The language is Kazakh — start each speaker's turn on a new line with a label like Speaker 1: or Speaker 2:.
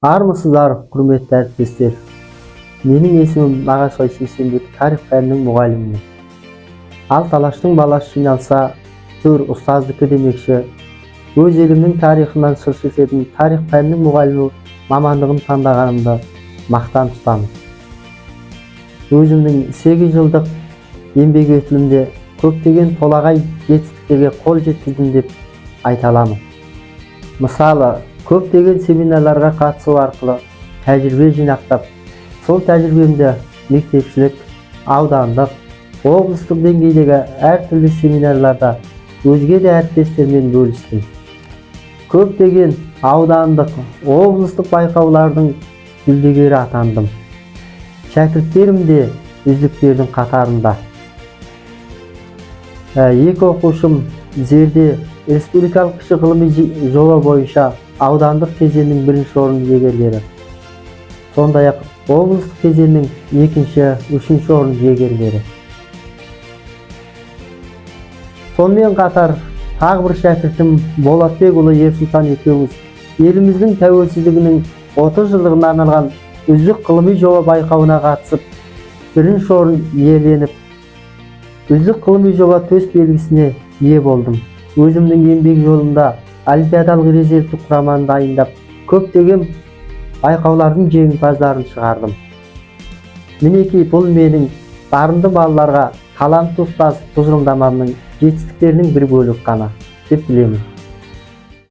Speaker 1: Армысыздар, құрметті әріптестер. Менің есімім Нағашыбай Сейсенбек, тарих пәнінің мұғалімімін. Ал талаштың баласы жиналса, төр ұстаздікі демекші. Өз елімнің тарихынан сыр шертетін тарих пәнінің мұғалімі мамандығын таңдағанымды мақтан тұтамын. Өзімнің 8 жылдық еңбек өтілімде көптеген толағай жетістіктерге қол жеткіздім деп айта аламын. Мысалы, көптеген семинарларға қатысу арқылы тәжірибе жинақтап, сол тәжірибемді мектепшілік, аудандық, облыстық деңгейдегі әртүрлі семинарларда өзге де әріптестермен бөлістім. Көптеген аудандық, облыстық байқаулардың жүлдегері атандым. Шәкірттерім де үздіктердің қатарында. Екі оқушым Зерде республикалық кіші ғылыми жоба бойынша аудандық кезеңнің 1-ші орын иегерлері. Сондай-ақ облыстық кезеңнің 2-ші, 3-ші орын иегерлері. Сонымен қатар тағы бір шәкіртім Болатбекұлы Ерсұлтан екеуміз еліміздің тәуелсіздігінің 30 жылдығына арналған үздік ғылыми жоба байқауына қатысып, 1-ші орын иеленіп, үздік ғылыми жоба төс белгісіне ие болдым. Өзімнің еңбек жолында олимпиадалық резервтік құраманы дайындап, көптеген байқаулардың жеңімпаздарын шығардым. Мінекей, бұл менің дарынды балаларға талантты ұстаз тұжырымдамамның жетістіктерінің бір бөлігі ғана деп білемін.